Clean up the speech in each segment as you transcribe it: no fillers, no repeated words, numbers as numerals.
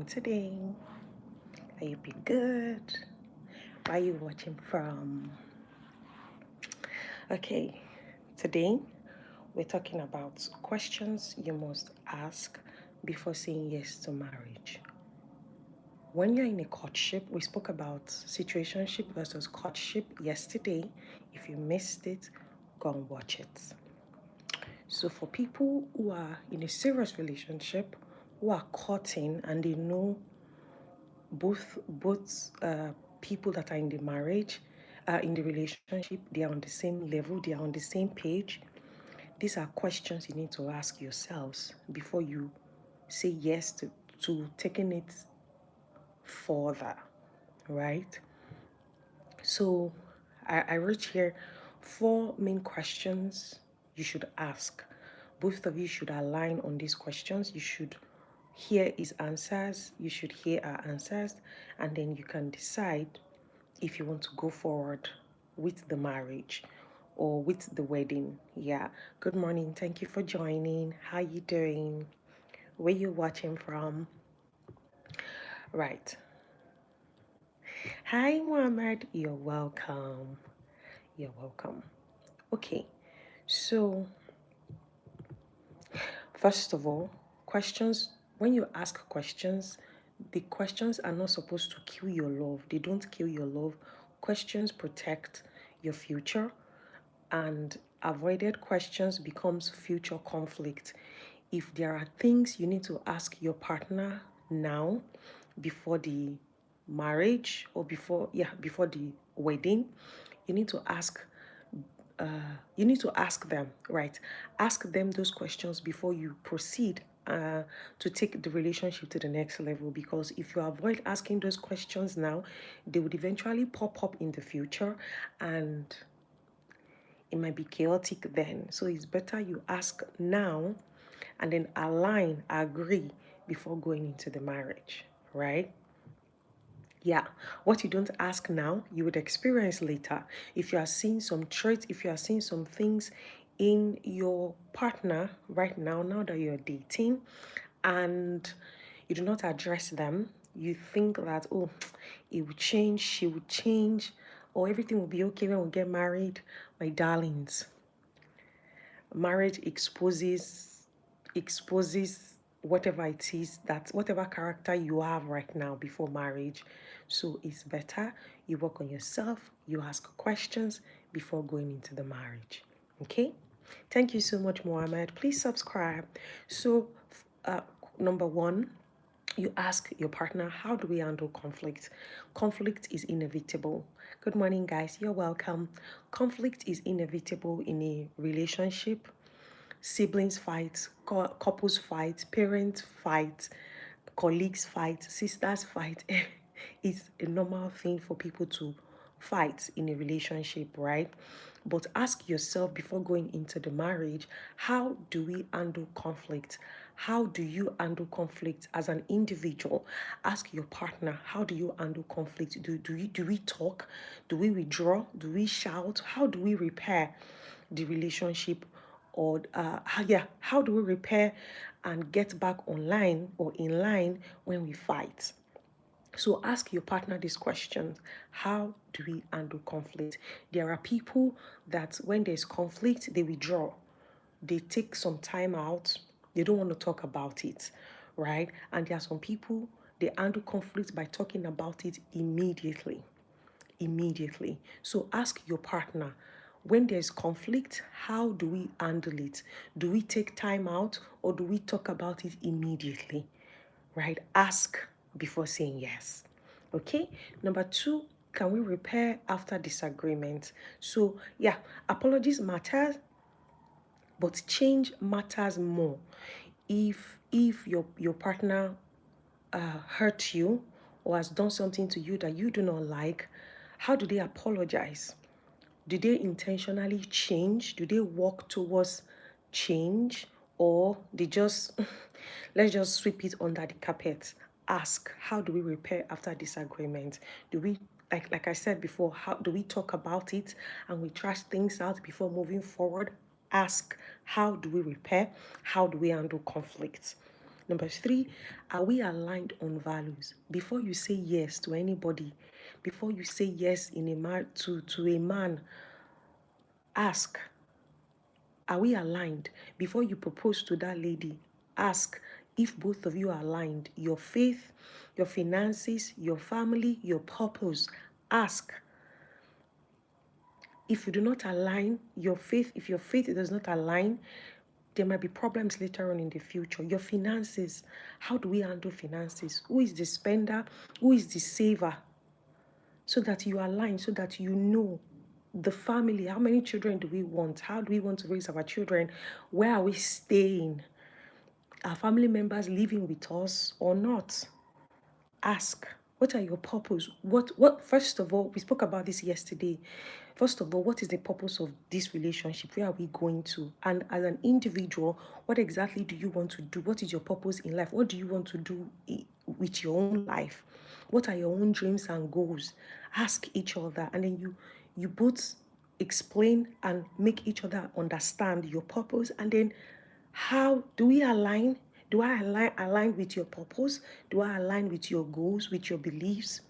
today? Are you been good? Where are you watching from? Okay, today we're talking about questions you must ask before saying yes to marriage. When you're in a courtship, we spoke about situationship versus courtship yesterday. If you missed it, go and watch it. So for people who are in a serious relationship, who are courting and they know both people that are in the marriage, in the relationship, they are on the same level, they are on the same page. These are questions you need to ask yourselves before you say yes to taking it further, right? So I wrote here 4 main questions you should ask. Both of you should align on these questions. You should hear his answers, you should hear our answers, and then you can decide if you want to go forward with the marriage or with the wedding. Yeah. Good morning. Thank you for joining. How you doing? Where you watching from? Right. Hi, Muhammad. You're welcome. You're welcome. Okay. So, first of all, questions, when you ask questions, the questions are not supposed to kill your love. They don't kill your love. Questions protect your future, and avoided questions becomes future conflict. If there are things you need to ask your partner now before the marriage or before the wedding, you need to ask them, right? Ask them those questions before you proceed to take the relationship to the next level, because if you avoid asking those questions now, they would eventually pop up in the future and it might be chaotic then. So it's better you ask now and then agree before going into the marriage, right? Yeah, what you don't ask now, you would experience later. If you are seeing some traits, if you are seeing some things in your partner right now, now that you're dating, and you do not address them, you think that, oh, it will change, she will change, or everything will be okay when we get married. My darlings, marriage exposes whatever it is, that whatever character you have right now before marriage. So it's better you work on yourself, you ask questions before going into the marriage. Okay, thank you so much, Mohammed. Please subscribe. So uh, number one, you ask your partner, how do we handle conflict? Conflict is inevitable. Good morning, guys. You're welcome. Conflict is inevitable in a relationship. Siblings fight, couples fight, parents fight, colleagues fight, sisters fight. It's a normal thing for people to fight in a relationship, right? But ask yourself before going into the marriage, how do we handle conflict? How do you handle conflict as an individual? Ask your partner, how do you handle conflict? Do we talk? Do we withdraw? Do we shout? How do we repair the relationship? Or how do we repair and get back online or in line when we fight? So ask your partner this question: how do we handle conflict? There are people that when there's conflict, they withdraw. They take some time out. They don't want to talk about it, right? And there are some people, they handle conflict by talking about it immediately. Immediately. So ask your partner, when there's conflict, how do we handle it? Do we take time out or do we talk about it immediately? Right? Ask before saying yes. Okay? Number two, can we repair after disagreement? So, yeah, apologies matter, but change matters more. If your partner hurt you or has done something to you that you do not like, how do they apologize? Do they intentionally change? Do they work towards change? Or they just, let's just sweep it under the carpet? Ask, how do we repair after disagreement? Do we, like I said before, how do we talk about it and we trash things out before moving forward? Ask, how do we repair? How do we handle conflicts? Number 3, are we aligned on values? Before you say yes to anybody, before you say yes in to a man, ask, are we aligned? Before you propose to that lady, ask if both of you are aligned. Your faith, your finances, your family, your purpose. Ask. If you do not align your faith, if your faith does not align, there might be problems later on in the future. Your finances, how do we handle finances? Who is the spender? Who is the saver? So that you align, so that you know the family, how many children do we want? How do we want to raise our children? Where are we staying? Are family members living with us or not? Ask, what are your purpose? What first of all, we spoke about this yesterday. First of all, what is the purpose of this relationship? Where are we going to? And as an individual, what exactly do you want to do? What is your purpose in life? What do you want to do with your own life? What are your own dreams and goals? Ask each other, and then you both explain and make each other understand your purpose. And then, how do we align? Do I align with your purpose? Do I align with your goals, with your beliefs?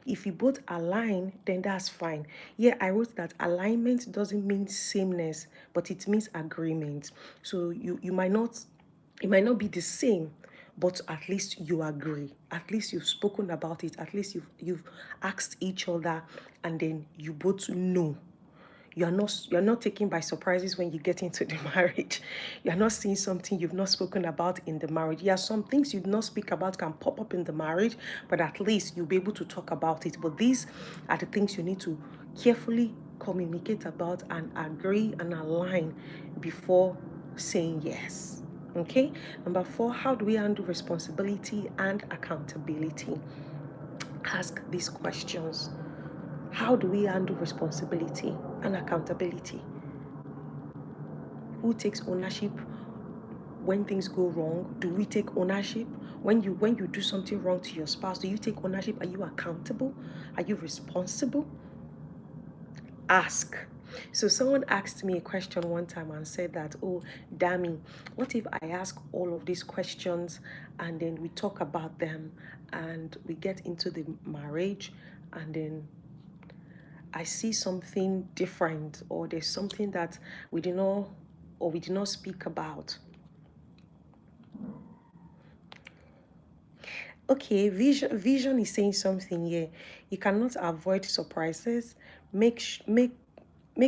If you both align, then that's fine. Yeah, I wrote that alignment doesn't mean sameness, but it means agreement. So you might not, it might not be the same, but at least you agree. At least you've spoken about it. At least you've asked each other, and then you both know. You're not taken by surprises when you get into the marriage. You're not seeing something you've not spoken about in the marriage. Yeah, some things you not speak about can pop up in the marriage, but at least you'll be able to talk about it. But these are the things you need to carefully communicate about and agree and align before saying yes. Okay. Number 4, how do we handle responsibility and accountability? Ask these questions. How do we handle responsibility and accountability? Who takes ownership when things go wrong? Do we take ownership? When you do something wrong to your spouse, do you take ownership? Are you accountable? Are you responsible? Ask. So someone asked me a question one time and said that, oh, Dami, what if I ask all of these questions and then we talk about them and we get into the marriage and then I see something different, or there's something that we did not speak about. Okay, vision is saying something here. You cannot avoid surprises. Make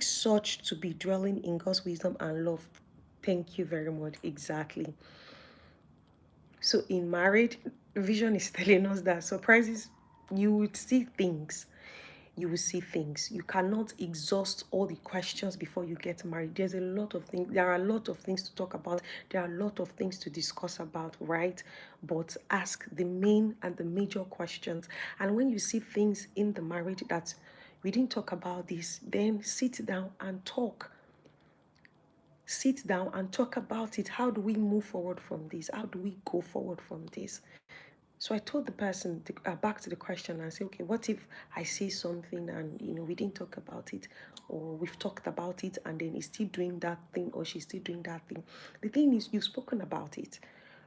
such to be dwelling in God's wisdom and love. Thank you very much. Exactly. So in marriage, vision is telling us that surprises, you would see things. You will see things. You cannot exhaust all the questions before you get married. There's a lot of things. There are a lot of things to talk about. There are a lot of things to discuss about, right? But ask the main and the major questions. And when you see things in the marriage that we didn't talk about this, then sit down and talk. Sit down and talk about it. How do we move forward from this? How do we go forward from this? So I told the person back to the question and say, okay, what if I say something and we didn't talk about it, or we've talked about it and then he's still doing that thing or she's still doing that thing. The thing is, you've spoken about it,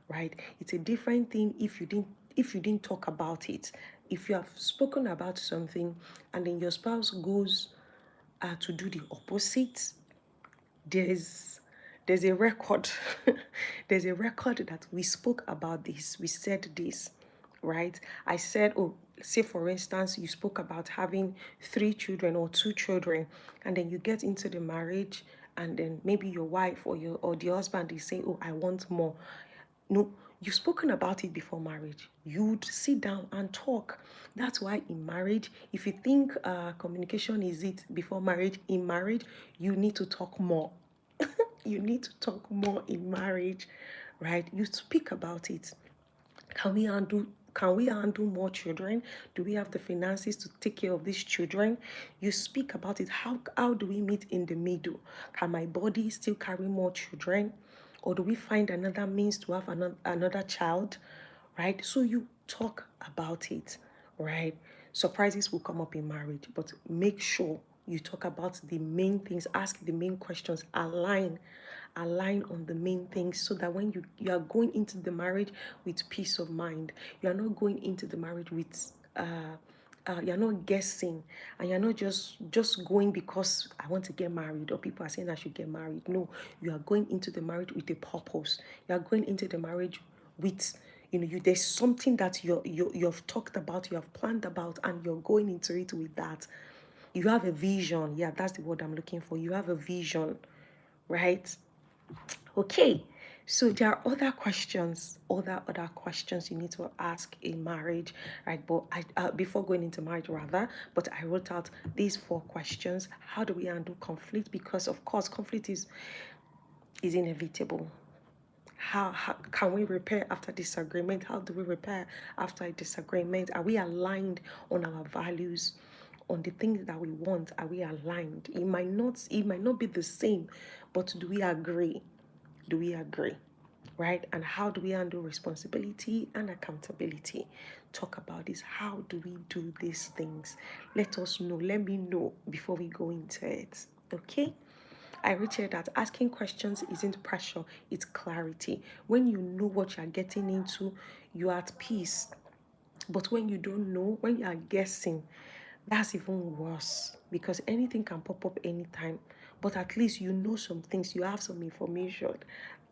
right? It's a different thing if you didn't talk about it. If you have spoken about something and then your spouse goes to do the opposite, there's a record. There's a record that we spoke about this, we said this, right? I said, oh, say for instance, you spoke about having 3 children or 2 children, and then you get into the marriage, and then maybe your wife or the husband is saying, oh, I want more. No, you've spoken about it before marriage. You'd sit down and talk. That's why in marriage, if you think communication is it before marriage, in marriage, you need to talk more. You need to talk more in marriage, right? You speak about it. Can we handle more children? Do we have the finances to take care of these children? You speak about it. How do we meet in the middle? Can my body still carry more children? Or do we find another means to have another child? Right? So you talk about it, right? Surprises will come up in marriage, but make sure You talk about the main things, ask the main questions, align on the main things, so that when you are going into the marriage with peace of mind, you are not going into the marriage with you're not guessing, and you're not just going because I want to get married, or people are saying I should get married. No, you are going into the marriage with a purpose. You are going into the marriage with, there's something that you've talked about, you have planned about, and you're going into it with that. You have a vision. Yeah, that's the word I'm looking for. You have a vision, right? Okay, so there are other questions, other questions you need to ask in marriage, right? But before going into marriage, rather, but I wrote out these 4 questions. How do we handle conflict? Because of course, conflict is inevitable. How can we repair after disagreement? How do we repair after a disagreement? Are we aligned on our values, on the things that we want? Are we aligned? It might not be the same, but do we agree? Do we agree? Right? And how do we handle responsibility and accountability? Talk about this. How do we do these things? Let us know. Let me know before we go into it. Okay? I read here that asking questions isn't pressure, it's clarity. When you know what you're getting into, you're at peace. But when you don't know, when you are guessing, that's even worse, because anything can pop up anytime. But at least you know some things, you have some information,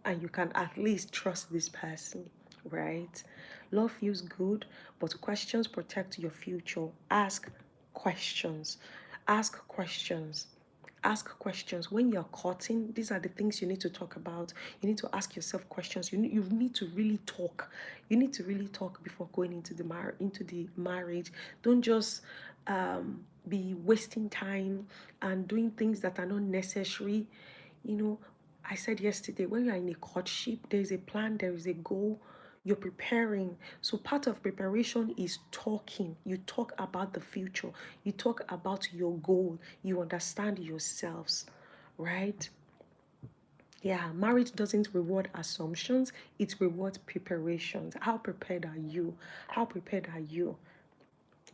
and you can at least trust this person, right? Love feels good, but questions protect your future. Ask questions. Ask questions. Ask questions. When you're courting, these are the things you need to talk about. You need to ask yourself questions. You need to really talk. You need to really talk before going into the marriage. Don't just be wasting time and doing things that are not necessary. I said yesterday, when you're in a courtship, there is a plan, there is a goal. You're preparing. So part of preparation is talking. You talk about the future. You talk about your goal. You understand yourselves, right? Yeah, marriage doesn't reward assumptions, it rewards preparations. How prepared are you? How prepared are you?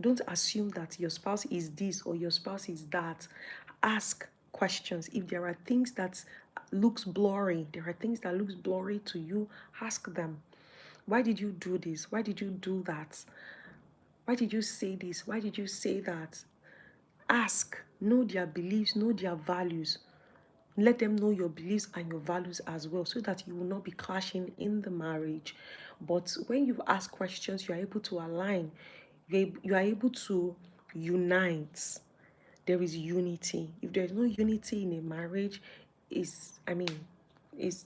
Don't assume that your spouse is this or your spouse is that. Ask questions. If there are things that looks blurry, to you, ask them. Why did you do this? Why did you do that? Why did you say this? Why did you say that? Ask. Know their beliefs, know their values. Let them know your beliefs and your values as well, so that you will not be clashing in the marriage. But when you ask questions, you are able to align. You are able to unite. There is unity. If there's no unity in a marriage, it's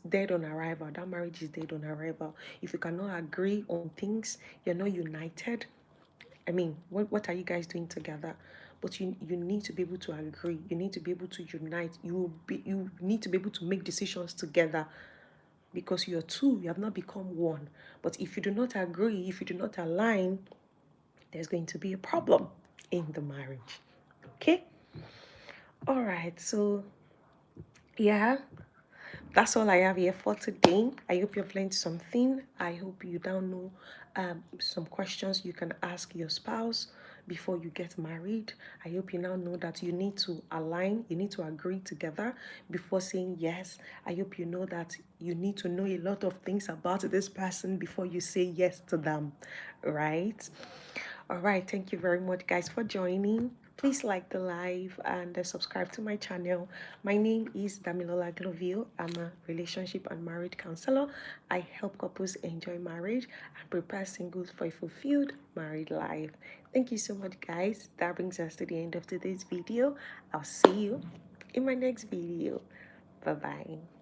dead on arrival. That marriage is dead on arrival. If you cannot agree on things, you're not united. What are you guys doing together? But you need to be able to agree. You need to be able to unite. You need to be able to make decisions together, because you're two. You have not become one. But if you do not agree, if you do not align, there's going to be a problem in the marriage. Okay? All right. So, yeah, that's all I have here for today. I hope you've learned something. I hope you now know some questions you can ask your spouse before you get married. I hope you now know that you need to align, you need to agree together before saying yes. I hope you know that you need to know a lot of things about this person before you say yes to them, right? All right, thank you very much, guys, for joining. Please like the live and subscribe to my channel. My name is DamiGlow. I'm a relationship and marriage counselor. I help couples enjoy marriage and prepare singles for a fulfilled married life. Thank you so much, guys. That brings us to the end of today's video. I'll see you in my next video. Bye-bye.